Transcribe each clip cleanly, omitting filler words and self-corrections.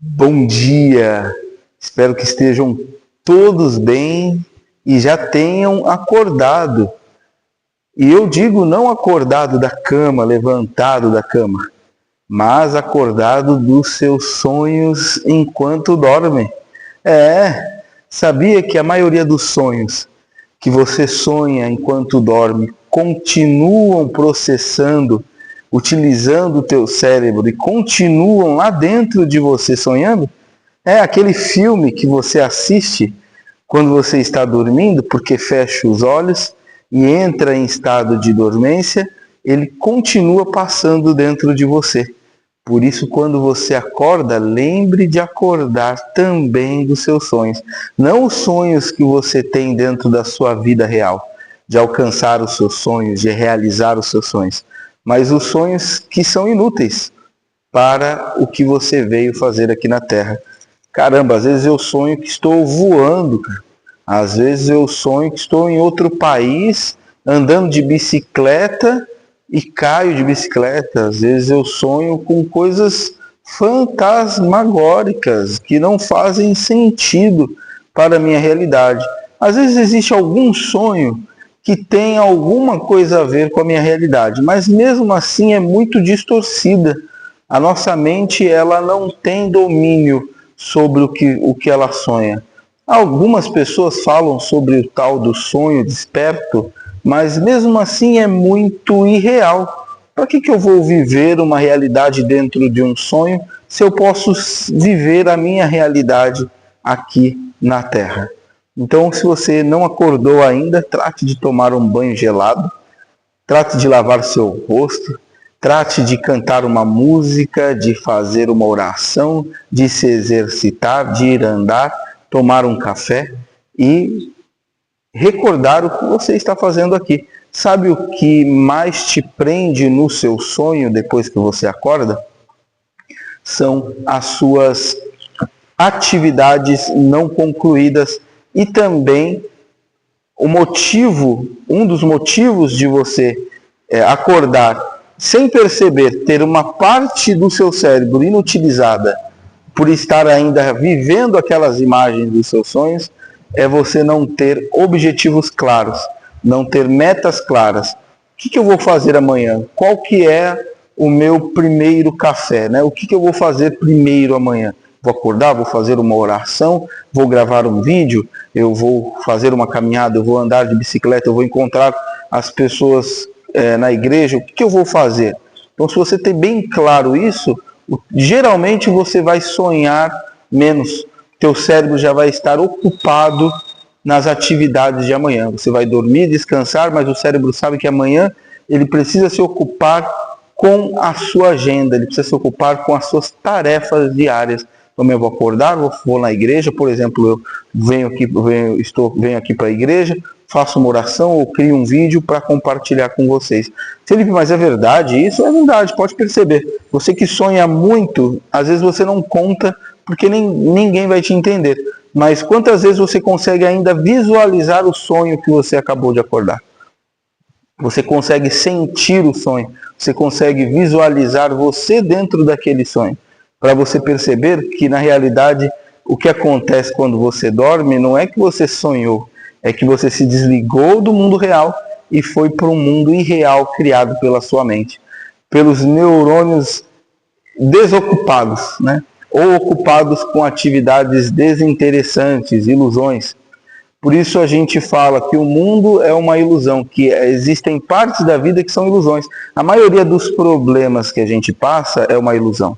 Bom dia! Espero que estejam todos bem e já tenham acordado. E eu digo não acordado da cama, levantado da cama, mas acordado dos seus sonhos enquanto dormem. Sabia que a maioria dos sonhos que você sonha enquanto dorme continuam processando, utilizando o teu cérebro e continuam lá dentro de você sonhando? É aquele filme que você assiste quando você está dormindo, porque fecha os olhos e entra em estado de dormência, ele continua passando dentro de você. Por isso, quando você acorda, lembre de acordar também dos seus sonhos. Não os sonhos que você tem dentro da sua vida real, de alcançar os seus sonhos, de realizar os seus sonhos, mas os sonhos que são inúteis para o que você veio fazer aqui na Terra. Caramba, às vezes eu sonho que estou voando, cara. Às vezes eu sonho que estou em outro país, andando de bicicleta e caio de bicicleta. Às vezes eu sonho com coisas fantasmagóricas que não fazem sentido para a minha realidade. Às vezes existe algum sonho que tem alguma coisa a ver com a minha realidade, mas mesmo assim é muito distorcida. A nossa mente, ela não tem domínio sobre o que ela sonha. Algumas pessoas falam sobre o tal do sonho desperto, mas mesmo assim é muito irreal. Para que eu vou viver uma realidade dentro de um sonho se eu posso viver a minha realidade aqui na Terra? Então, se você não acordou ainda, trate de tomar um banho gelado, trate de lavar seu rosto, trate de cantar uma música, de fazer uma oração, de se exercitar, de ir andar, tomar um café e recordar o que você está fazendo aqui. Sabe o que mais te prende no seu sonho depois que você acorda? São as suas atividades não concluídas e também um dos motivos de você acordar sem perceber, ter uma parte do seu cérebro inutilizada por estar ainda vivendo aquelas imagens dos seus sonhos, é você não ter objetivos claros, não ter metas claras. O que eu vou fazer amanhã? Qual que é o meu primeiro café? Né? O que eu vou fazer primeiro amanhã? Vou acordar, vou fazer uma oração, vou gravar um vídeo, eu vou fazer uma caminhada, eu vou andar de bicicleta, eu vou encontrar as pessoas na igreja. O que eu vou fazer? Então, se você tem bem claro isso, geralmente você vai sonhar menos. Teu cérebro já vai estar ocupado nas atividades de amanhã. Você vai dormir, descansar, mas o cérebro sabe que amanhã ele precisa se ocupar com a sua agenda, ele precisa se ocupar com as suas tarefas diárias. Então, eu vou acordar, vou na igreja, por exemplo, eu venho aqui para a igreja, faço uma oração ou crio um vídeo para compartilhar com vocês. Felipe, mas é verdade? Isso é verdade, pode perceber. Você que sonha muito, às vezes você não conta, porque ninguém vai te entender. Mas quantas vezes você consegue ainda visualizar o sonho que você acabou de acordar? Você consegue sentir o sonho, você consegue visualizar você dentro daquele sonho, para você perceber que na realidade o que acontece quando você dorme não é que você sonhou, é que você se desligou do mundo real e foi para um mundo irreal criado pela sua mente, pelos neurônios desocupados, né? Ou ocupados com atividades desinteressantes, ilusões. Por isso a gente fala que o mundo é uma ilusão, que existem partes da vida que são ilusões. A maioria dos problemas que a gente passa é uma ilusão.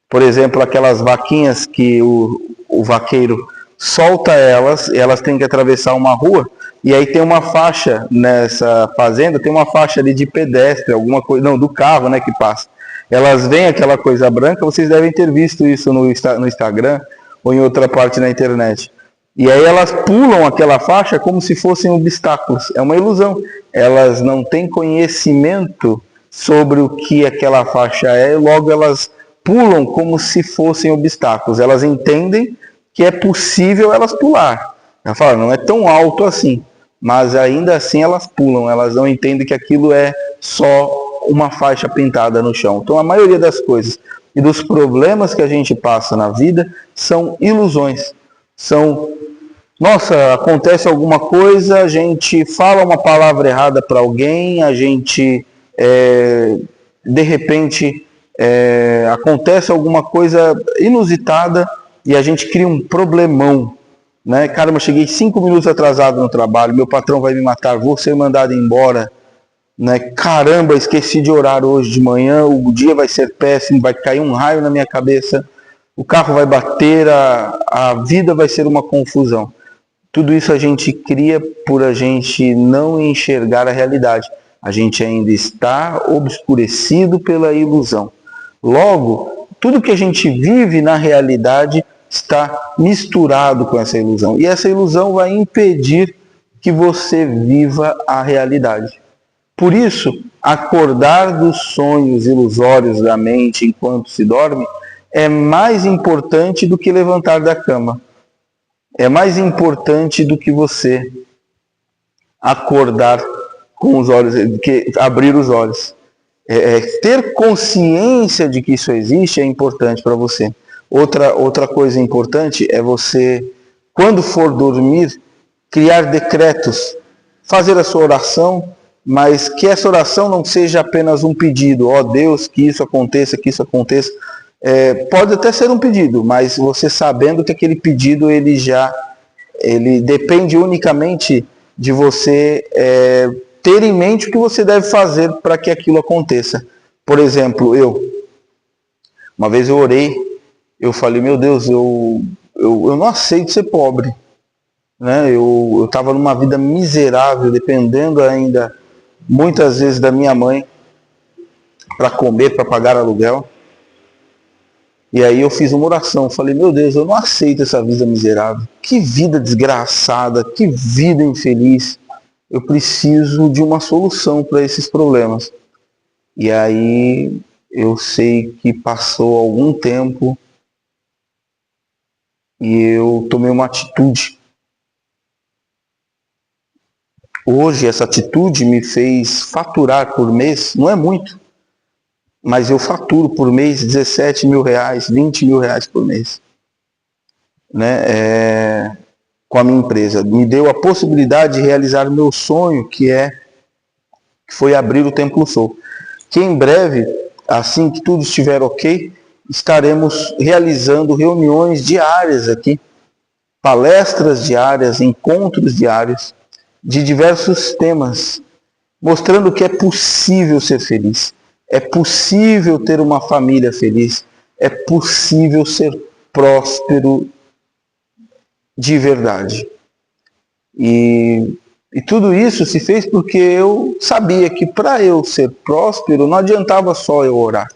Por exemplo, aquelas vaquinhas que o vaqueiro solta elas, e elas têm que atravessar uma rua, e aí tem uma faixa nessa fazenda, tem uma faixa ali de pedestre, alguma coisa, não, do carro, né, que passa. Elas veem aquela coisa branca, vocês devem ter visto isso no Instagram ou em outra parte na internet. E aí elas pulam aquela faixa como se fossem obstáculos. É uma ilusão. Elas não têm conhecimento sobre o que aquela faixa é, e logo elas pulam como se fossem obstáculos. Elas entendem que é possível elas pular. Ela fala, não é tão alto assim, mas ainda assim elas pulam. Elas não entendem que aquilo é só uma faixa pintada no chão. Então a maioria das coisas e dos problemas que a gente passa na vida são ilusões. Nossa, acontece alguma coisa, a gente fala uma palavra errada para alguém, a gente, de repente, acontece alguma coisa inusitada e a gente cria um problemão, né? Caramba, cheguei 5 minutos atrasado no trabalho, meu patrão vai me matar, vou ser mandado embora, né? Caramba, esqueci de orar hoje de manhã, o dia vai ser péssimo, vai cair um raio na minha cabeça, o carro vai bater, a vida vai ser uma confusão. Tudo isso a gente cria por a gente não enxergar a realidade. A gente ainda está obscurecido pela ilusão. Logo, tudo que a gente vive na realidade está misturado com essa ilusão. E essa ilusão vai impedir que você viva a realidade. Por isso, acordar dos sonhos ilusórios da mente enquanto se dorme é mais importante do que levantar da cama. É mais importante do que você acordar com os olhos, que abrir os olhos. Ter consciência de que isso existe é importante para você. Outra coisa importante é você, quando for dormir, criar decretos, fazer a sua oração, mas que essa oração não seja apenas um pedido. Ó Deus, que isso aconteça, que isso aconteça. Pode até ser um pedido, mas você sabendo que aquele pedido ele depende unicamente de você ter em mente o que você deve fazer para que aquilo aconteça. Por exemplo, uma vez eu orei, eu falei, meu Deus, eu não aceito ser pobre, né? Eu estava numa vida miserável, dependendo ainda muitas vezes da minha mãe para comer, para pagar aluguel. E aí eu fiz uma oração, falei, meu Deus, eu não aceito essa vida miserável. Que vida desgraçada, que vida infeliz. Eu preciso de uma solução para esses problemas. E aí eu sei que passou algum tempo e eu tomei uma atitude. Hoje essa atitude me fez faturar por mês, não é muito, mas eu faturo por mês 17 mil reais, 20 mil reais por mês, né? Com a minha empresa. Me deu a possibilidade de realizar o meu sonho, que foi abrir o Templo Soul. Que em breve, assim que tudo estiver ok, estaremos realizando reuniões diárias aqui, palestras diárias, encontros diários, de diversos temas, mostrando que é possível ser feliz. É possível ter uma família feliz. É possível ser próspero de verdade. E tudo isso se fez porque eu sabia que para eu ser próspero não adiantava só eu orar.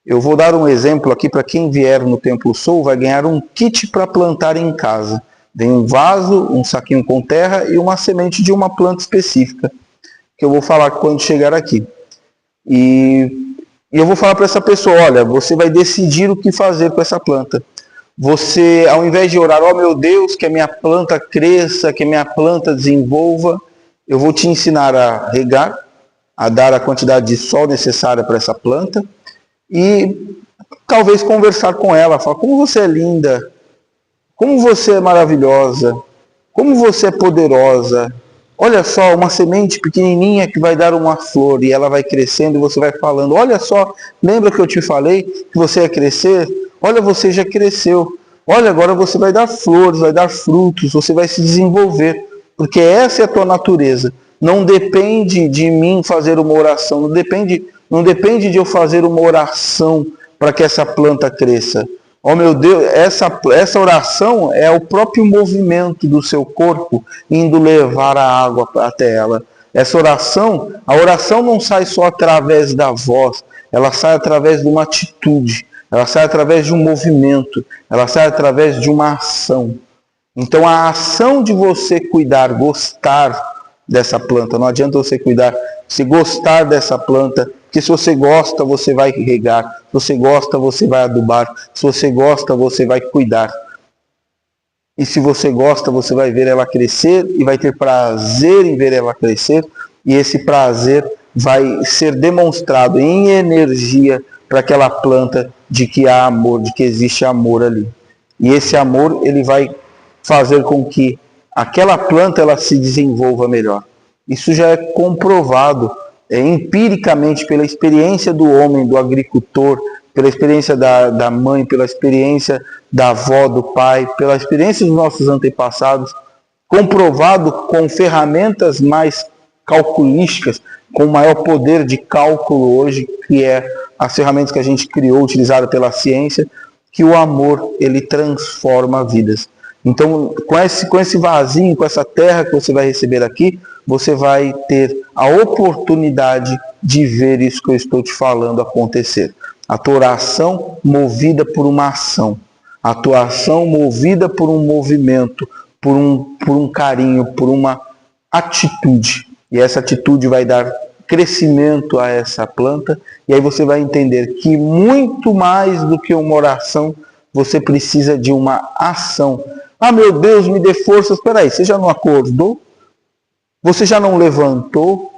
Eu vou dar um exemplo aqui para quem vier no Templo Soul, vai ganhar um kit para plantar em casa. Vem um vaso, um saquinho com terra e uma semente de uma planta específica, que eu vou falar quando chegar aqui. E eu vou falar para essa pessoa, olha, você vai decidir o que fazer com essa planta. Você, ao invés de orar, ó meu Deus, que a minha planta cresça, que a minha planta desenvolva, eu vou te ensinar a regar, a dar a quantidade de sol necessária para essa planta e talvez conversar com ela, falar como você é linda, como você é maravilhosa, como você é poderosa. Olha só, uma semente pequenininha que vai dar uma flor e ela vai crescendo e você vai falando, olha só, lembra que eu te falei que você ia crescer? Olha, você já cresceu. Olha, agora você vai dar flores, vai dar frutos, você vai se desenvolver. Porque essa é a tua natureza. Não depende de mim fazer uma oração, não depende de eu fazer uma oração para que essa planta cresça. Oh meu Deus, essa oração é o próprio movimento do seu corpo indo levar a água até ela. Essa oração, a oração não sai só através da voz, ela sai através de uma atitude, ela sai através de um movimento, ela sai através de uma ação. Então a ação de você cuidar, gostar dessa planta, não adianta você cuidar, se gostar dessa planta, porque se você gosta, você vai regar. Se você gosta, você vai adubar. Se você gosta, você vai cuidar. E se você gosta, você vai ver ela crescer e vai ter prazer em ver ela crescer. E esse prazer vai ser demonstrado em energia para aquela planta de que há amor, de que existe amor ali. E esse amor, ele vai fazer com que aquela planta ela se desenvolva melhor. Isso já é comprovado empiricamente pela experiência do homem, do agricultor, pela experiência da mãe, pela experiência da avó, do pai, pela experiência dos nossos antepassados, comprovado com ferramentas mais calculísticas, com maior poder de cálculo hoje, que é as ferramentas que a gente criou, utilizadas pela ciência, que o amor, ele transforma vidas. Então, com esse vasinho, com essa terra que você vai receber aqui, você vai ter a oportunidade de ver isso que eu estou te falando acontecer. A tua oração movida por uma ação. A tua ação movida por um movimento, por um carinho, por uma atitude. E essa atitude vai dar crescimento a essa planta. E aí você vai entender que muito mais do que uma oração, você precisa de uma ação. Ah, meu Deus, me dê forças. Espera aí, você já não acordou? Você já não levantou?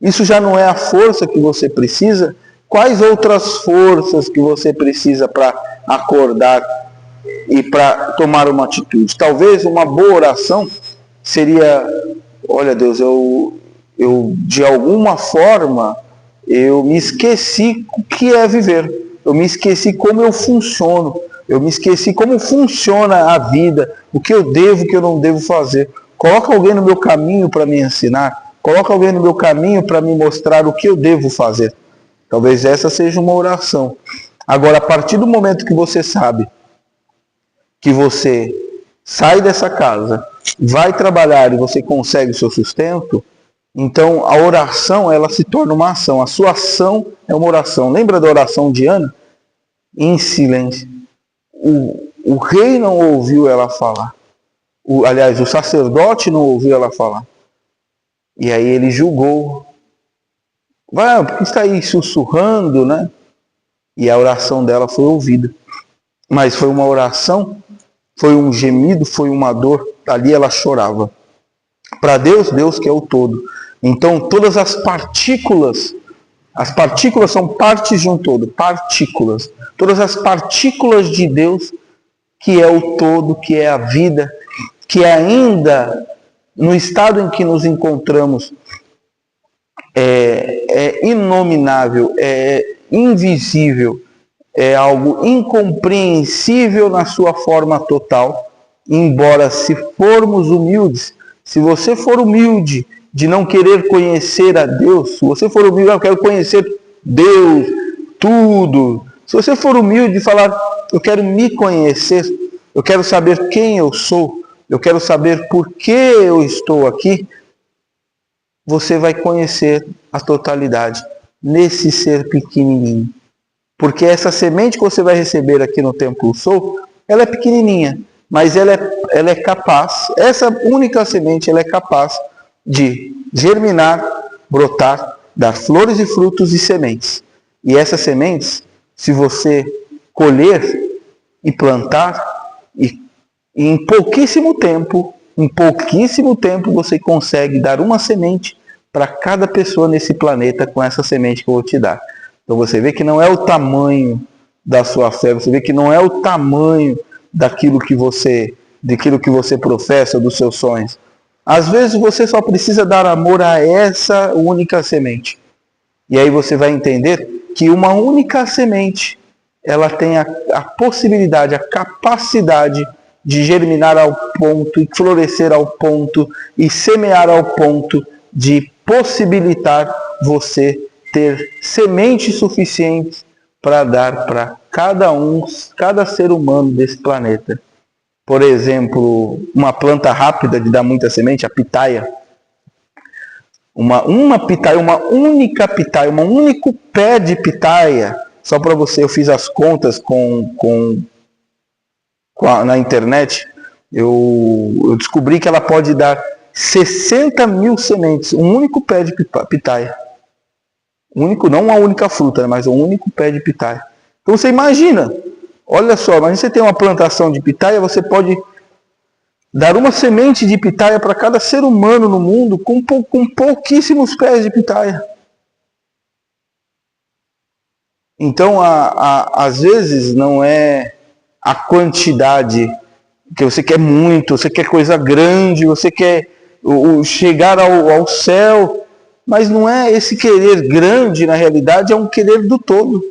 Isso já não é a força que você precisa? Quais outras forças que você precisa para acordar e para tomar uma atitude? Talvez uma boa oração seria: olha Deus, eu de alguma forma, eu me esqueci o que é viver. Eu me esqueci como eu funciono. Eu me esqueci como funciona a vida, o que eu devo, o que eu não devo fazer. Coloca alguém no meu caminho para me ensinar. Coloca alguém no meu caminho para me mostrar o que eu devo fazer. Talvez essa seja uma oração. Agora, a partir do momento que você sabe que você sai dessa casa, vai trabalhar e você consegue o seu sustento, então a oração ela se torna uma ação. A sua ação é uma oração. Lembra da oração de Ana? Em silêncio. O rei não ouviu ela falar. Aliás, o sacerdote não ouviu ela falar. E aí ele julgou. Vai, porque está aí sussurrando, né? E a oração dela foi ouvida. Mas foi uma oração, foi um gemido, foi uma dor. Ali ela chorava. Para Deus, Deus que é o todo. Então todas as partículas são partes de um todo, partículas. Todas as partículas de Deus, que é o todo, que é a vida, que ainda no estado em que nos encontramos é inominável, é invisível, é algo incompreensível na sua forma total, embora se formos humildes, se você for humilde de não querer conhecer a Deus, se você for humilde, eu quero conhecer Deus, tudo. Se você for humilde de falar, eu quero me conhecer, eu quero saber quem eu sou, eu quero saber por que eu estou aqui, você vai conhecer a totalidade nesse ser pequenininho. Porque essa semente que você vai receber aqui no Templo Soul, ela é pequenininha, mas ela é capaz, essa única semente, ela é capaz de germinar, brotar, dar flores e frutos e sementes. E essas sementes, se você colher e plantar, e em pouquíssimo tempo você consegue dar uma semente para cada pessoa nesse planeta com essa semente que eu vou te dar. Então você vê que não é o tamanho da sua fé, você vê que não é o tamanho daquilo que você professa, dos seus sonhos. Às vezes você só precisa dar amor a essa única semente. E aí você vai entender que uma única semente, ela tem a possibilidade, a capacidade de germinar ao ponto, e florescer ao ponto, e semear ao ponto de possibilitar você ter sementes suficientes para dar para cada ser humano desse planeta. Por exemplo, uma planta rápida de dar muita semente, a pitaia. Uma pitaia, uma única pitaia, um único pé de pitaia. Só para você, eu fiz as contas na internet. Eu descobri que ela pode dar 60 mil sementes, um único pé de pitaia. Único, não uma única fruta, mas um único pé de pitaia. Então você imagina, olha só, imagina você tem uma plantação de pitaia, você pode dar uma semente de pitaia para cada ser humano no mundo com pouquíssimos pés de pitaia. Então, às vezes, não é a quantidade que você quer muito, você quer coisa grande, você quer chegar ao céu, mas não é esse querer grande, na realidade, é um querer do todo.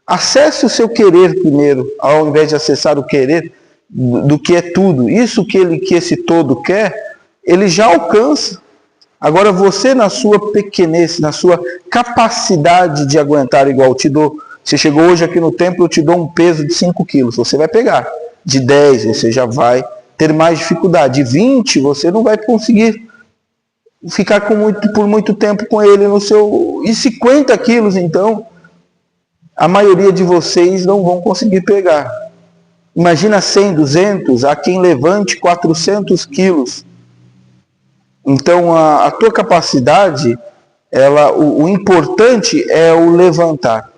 Acesse o seu querer primeiro, ao invés de acessar o querer do que é tudo. Isso que esse todo quer, ele já alcança. Agora você, na sua pequenez, na sua capacidade de aguentar, igual te dou. Você chegou hoje aqui no templo, eu te dou um peso de 5 quilos, você vai pegar. De 10, você já vai ter mais dificuldade. De 20, você não vai conseguir ficar por muito tempo com ele no seu... E 50 quilos, então, a maioria de vocês não vão conseguir pegar. Imagina 100, 200, há quem levante 400 quilos. Então, a tua capacidade, o importante é o levantar.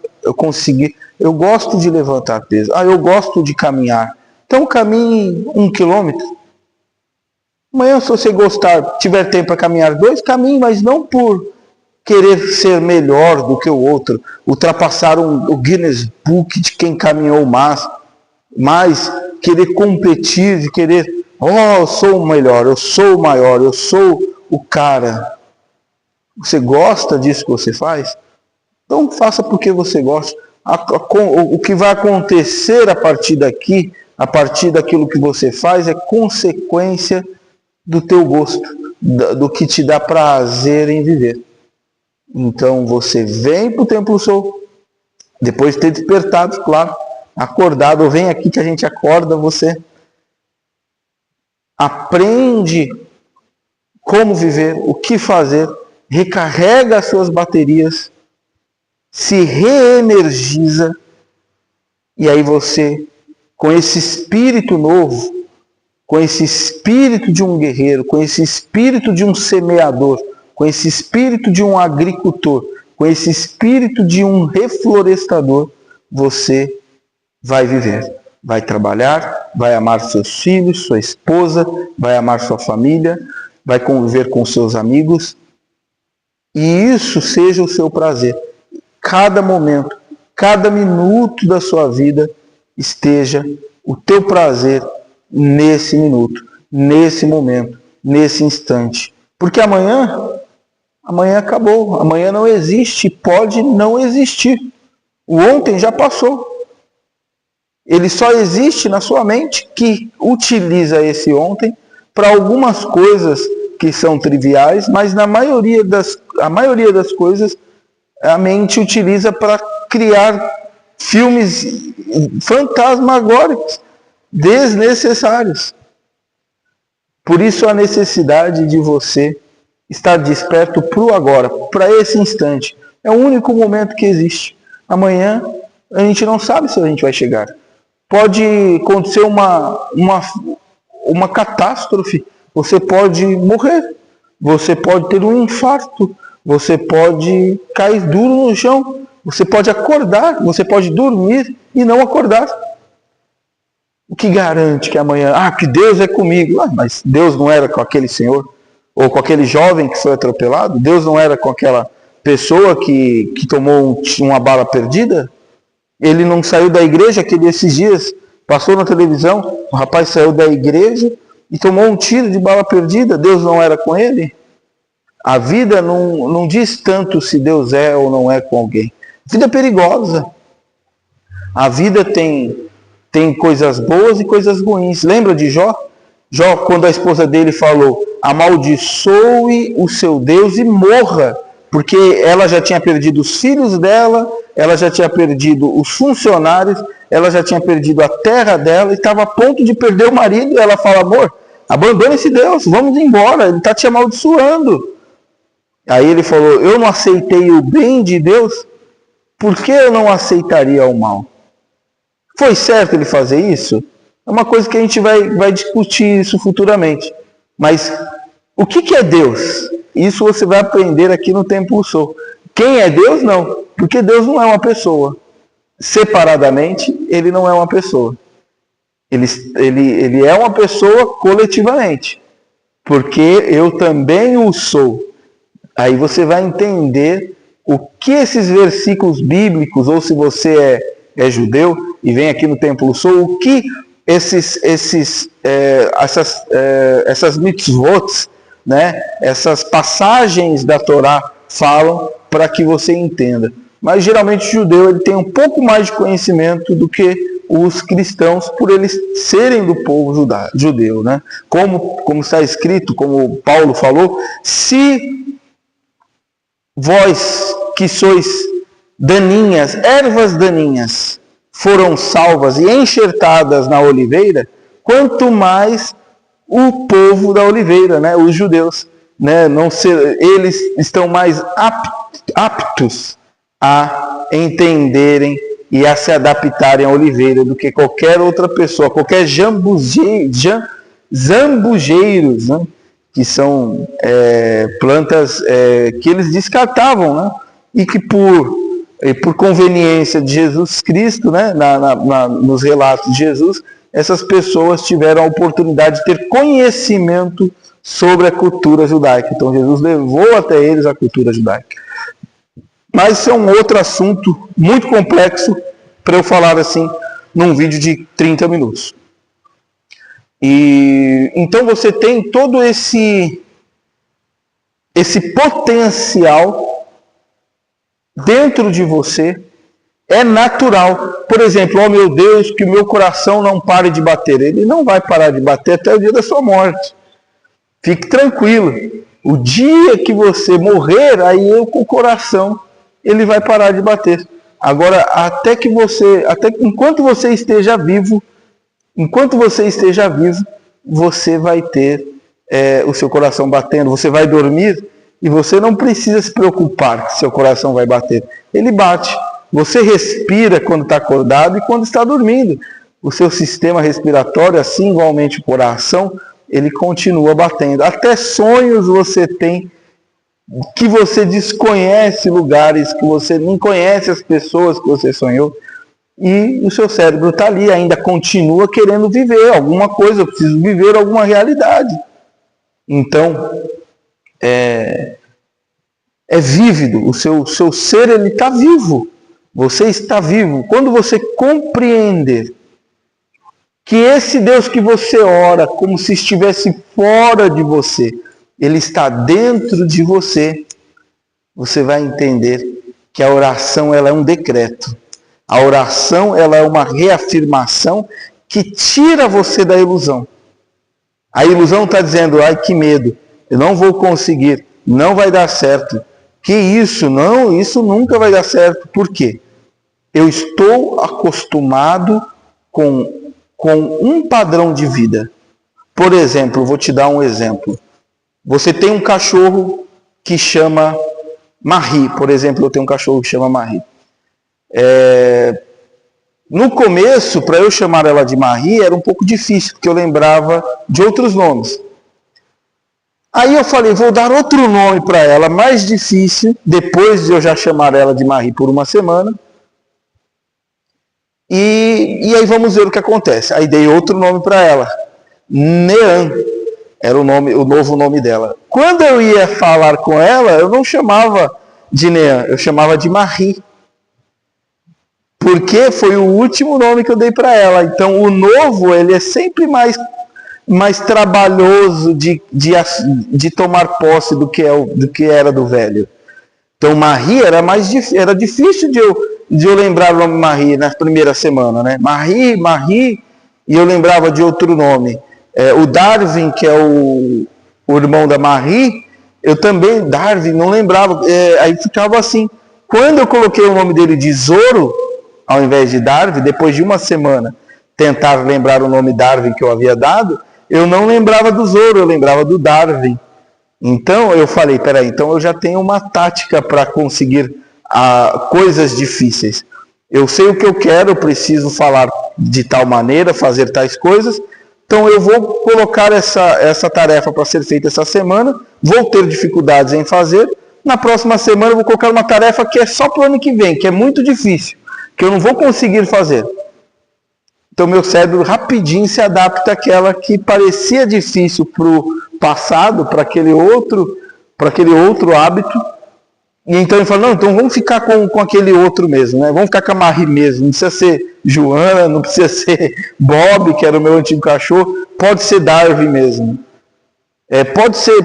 Eu gosto de levantar peso. Eu gosto de caminhar. Então, caminhe 1 quilômetro. Amanhã, se você tiver tempo para caminhar 2, caminhe, mas não por querer ser melhor do que o outro, ultrapassar o Guinness Book de quem caminhou mais, querer competir, de querer, eu sou o melhor, eu sou o maior, eu sou o cara. Você gosta disso que você faz? Então faça porque você gosta. O que vai acontecer a partir daqui, a partir daquilo que você faz, é consequência do teu gosto, do que te dá prazer em viver. Então você vem para o Templo Soul, depois de ter despertado, claro, acordado, vem aqui que a gente acorda você. Aprende como viver, o que fazer, recarrega as suas baterias, se reenergiza, e aí você, com esse espírito novo, com esse espírito de um guerreiro, com esse espírito de um semeador, com esse espírito de um agricultor, com esse espírito de um reflorestador, você vai viver, vai trabalhar, vai amar seus filhos, sua esposa, vai amar sua família, vai conviver com seus amigos, e isso seja o seu prazer. Cada momento, cada minuto da sua vida esteja o teu prazer nesse minuto, nesse momento, nesse instante. Porque amanhã acabou, amanhã não existe, pode não existir. O ontem já passou. Ele só existe na sua mente, que utiliza esse ontem para algumas coisas que são triviais, mas a maioria das coisas a mente utiliza para criar filmes fantasmagóricos, desnecessários. Por isso a necessidade de você estar desperto para o agora, para esse instante. É o único momento que existe. Amanhã a gente não sabe se a gente vai chegar. Pode acontecer uma catástrofe. Você pode morrer. Você pode ter um infarto. Você pode cair duro no chão. Você pode acordar. Você pode dormir e não acordar. O que garante que amanhã... que Deus é comigo. Mas Deus não era com aquele senhor? Ou com aquele jovem que foi atropelado? Deus não era com aquela pessoa que tomou uma bala perdida? Ele não saiu da igreja, que esses dias passou na televisão, o rapaz saiu da igreja e tomou um tiro de bala perdida. Deus não era com ele? A vida não diz tanto se Deus é ou não é com alguém. A vida é perigosa. A vida tem coisas boas e coisas ruins. Lembra de Jó? Jó, quando a esposa dele falou, amaldiçoe o seu Deus e morra, porque ela já tinha perdido os filhos dela, ela já tinha perdido os funcionários, ela já tinha perdido a terra dela e estava a ponto de perder o marido. E ela fala, amor, abandona esse Deus, vamos embora, ele está te amaldiçoando. Aí ele falou, eu não aceitei o bem de Deus, por que eu não aceitaria o mal? Foi certo ele fazer isso? É uma coisa que a gente vai discutir isso futuramente. Mas o que é Deus? Isso você vai aprender aqui no Templo Soul. Quem é Deus? Não. Porque Deus não é uma pessoa. Separadamente, ele não é uma pessoa. Ele é uma pessoa coletivamente. Porque eu também o sou. Aí você vai entender o que esses versículos bíblicos, ou se você é judeu e vem aqui no Templo Sul, o que essas mitzvot, né, essas passagens da Torá falam, para que você entenda. Mas geralmente o judeu ele tem um pouco mais de conhecimento do que os cristãos, por eles serem do povo judeu, né? Como está escrito, como Paulo falou, se vós que sois daninhas, ervas daninhas, foram salvas e enxertadas na oliveira, quanto mais o povo da oliveira, né? Os judeus, né? Eles estão mais aptos a entenderem e a se adaptarem à oliveira do que qualquer outra pessoa, qualquer zambujeiros, né? Que são plantas que eles descartavam, né? E que por conveniência de Jesus Cristo, né? Nos relatos de Jesus, essas pessoas tiveram a oportunidade de ter conhecimento sobre a cultura judaica. Então Jesus levou até eles a cultura judaica. Mas isso é um outro assunto muito complexo para eu falar assim num vídeo de 30 minutos. E então você tem todo esse potencial dentro de você, é natural. Por exemplo, oh meu Deus, que o meu coração não pare de bater. Ele não vai parar de bater até o dia da sua morte. Fique tranquilo. O dia que você morrer, aí o coração ele vai parar de bater. Agora, enquanto você esteja vivo, você vai ter o seu coração batendo. Você vai dormir e você não precisa se preocupar que seu coração vai bater. Ele bate. Você respira quando está acordado e quando está dormindo. O seu sistema respiratório, assim igualmente o coração, ele continua batendo. Até sonhos você tem que você desconhece lugares, que você nem conhece as pessoas que você sonhou, e o seu cérebro está ali, ainda continua querendo viver alguma coisa, eu preciso viver alguma realidade. Então, é vívido, o seu ser ele está vivo, você está vivo. Quando você compreender que esse Deus que você ora, como se estivesse fora de você, ele está dentro de você, você vai entender que a oração ela é um decreto. A oração ela é uma reafirmação que tira você da ilusão. A ilusão está dizendo, ai que medo, eu não vou conseguir, não vai dar certo. Que isso? Não, isso nunca vai dar certo. Por quê? Eu estou acostumado com um padrão de vida. Por exemplo, vou te dar um exemplo. Você tem um cachorro que chama Marie, por exemplo, eu tenho um cachorro que chama Marie. No começo, para eu chamar ela de Marie, era um pouco difícil, porque eu lembrava de outros nomes. Aí eu falei, vou dar outro nome para ela, mais difícil, depois de eu já chamar ela de Marie por uma semana. E aí vamos ver o que acontece. Aí dei outro nome para ela, Nean. Era o novo nome dela. Quando eu ia falar com ela, eu não chamava de Nean, eu chamava de Marie. Porque foi o último nome que eu dei para ela. Então o novo, ele é sempre mais trabalhoso de tomar posse do que era do velho. Então Marie era difícil de eu lembrar o nome Marie na primeira semana, né? Marie, e eu lembrava de outro nome. O Darwin, que é o irmão da Marie, eu também, Darwin, não lembrava, aí ficava assim. Quando eu coloquei o nome dele de Zoro, ao invés de Darwin, depois de uma semana tentar lembrar o nome Darwin que eu havia dado, eu não lembrava do Zoro, eu lembrava do Darwin. Então eu falei, peraí, então eu já tenho uma tática para conseguir coisas difíceis. Eu sei o que eu quero, eu preciso falar de tal maneira, fazer tais coisas. Então eu vou colocar essa tarefa para ser feita essa semana, vou ter dificuldades em fazer, na próxima semana eu vou colocar uma tarefa que é só para o ano que vem, que é muito difícil, que eu não vou conseguir fazer. Então meu cérebro rapidinho se adapta àquela que parecia difícil para o passado, para aquele outro hábito, E então ele fala, não, então vamos ficar com aquele outro mesmo, né? Vamos ficar com a Marie mesmo, não precisa ser Joana, não precisa ser Bob, que era o meu antigo cachorro, pode ser Darwin mesmo. Pode ser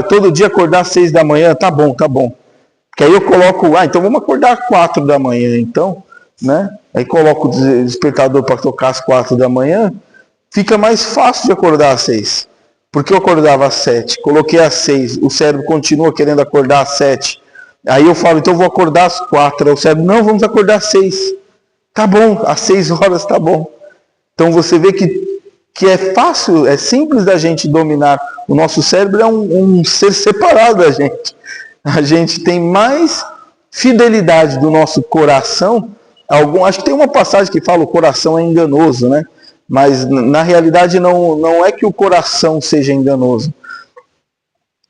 todo dia acordar às 6 da manhã, tá bom. Que aí eu coloco, então vamos acordar às 4 da manhã, então, né? Aí coloco o despertador para tocar às 4 da manhã, fica mais fácil de acordar às 6. Porque eu acordava às 7, coloquei às 6, o cérebro continua querendo acordar às 7. Aí eu falo, então eu vou acordar às 4. Aí o cérebro, não, vamos acordar às 6. Tá bom, às 6 horas tá bom. Então você vê que é fácil, é simples da gente dominar. O nosso cérebro é um ser separado da gente. A gente tem mais fidelidade do nosso coração. Acho que tem uma passagem que fala o coração é enganoso, né? Mas na realidade não é que o coração seja enganoso.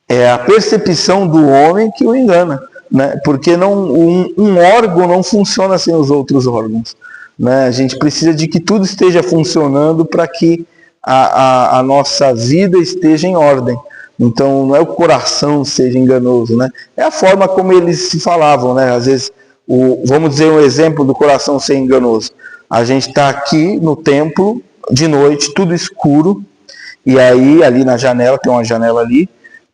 É a percepção do homem que o engana, né? Porque um órgão não funciona sem os outros órgãos, né? A gente precisa de que tudo esteja funcionando para que a nossa vida esteja em ordem. Então não é o coração seja enganoso, né? É a forma como eles se falavam, né? Às vezes, vamos dizer um exemplo do coração ser enganoso. A gente está aqui no templo, de noite, tudo escuro, e aí ali na janela, tem uma janela ali,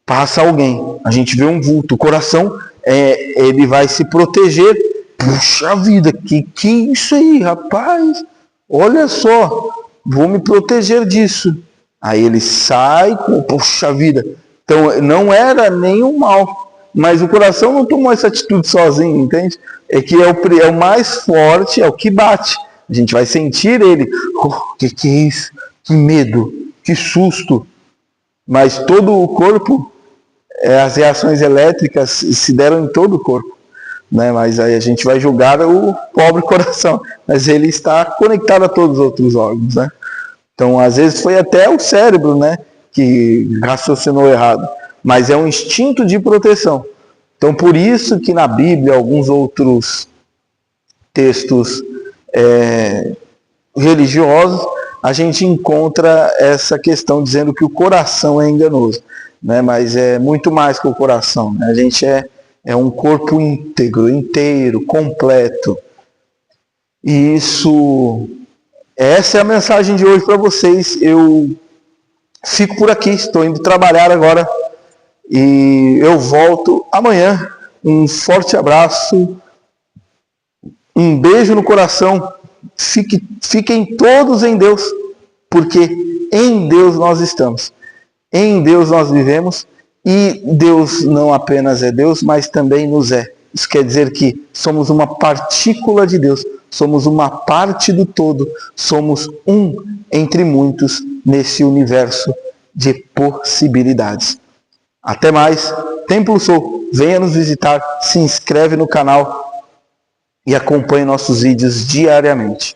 passa alguém, a gente vê um vulto, o coração, ele vai se proteger. Puxa vida, que isso aí, rapaz? Olha só, vou me proteger disso. Aí ele sai com, puxa vida. Então não era nenhum mal, mas o coração não tomou essa atitude sozinho, entende? É que é o mais forte, é o que bate. A gente vai sentir ele, que é isso? Que medo, que susto. Mas todo o corpo, as reações elétricas se deram em todo o corpo, né? Mas aí a gente vai julgar o pobre coração, mas ele está conectado a todos os outros órgãos, né? Então, às vezes foi até o cérebro, né, que raciocinou errado, mas é um instinto de proteção. Então, por isso que na Bíblia, alguns outros textos religiosos, a gente encontra essa questão dizendo que o coração é enganoso, né? Mas é muito mais que o coração, né? A gente é um corpo íntegro, inteiro, completo. E essa é a mensagem de hoje para vocês. Eu fico por aqui, estou indo trabalhar agora e eu volto amanhã. Um forte abraço, um beijo no coração. Fiquem todos em Deus, porque em Deus nós estamos, em Deus nós vivemos, e Deus não apenas é Deus, mas também nos é. Isso quer dizer que somos uma partícula de Deus, somos uma parte do todo, somos um entre muitos nesse universo de possibilidades. Até mais, Templo Sou, venha nos visitar, se inscreve no canal e acompanhe nossos vídeos diariamente.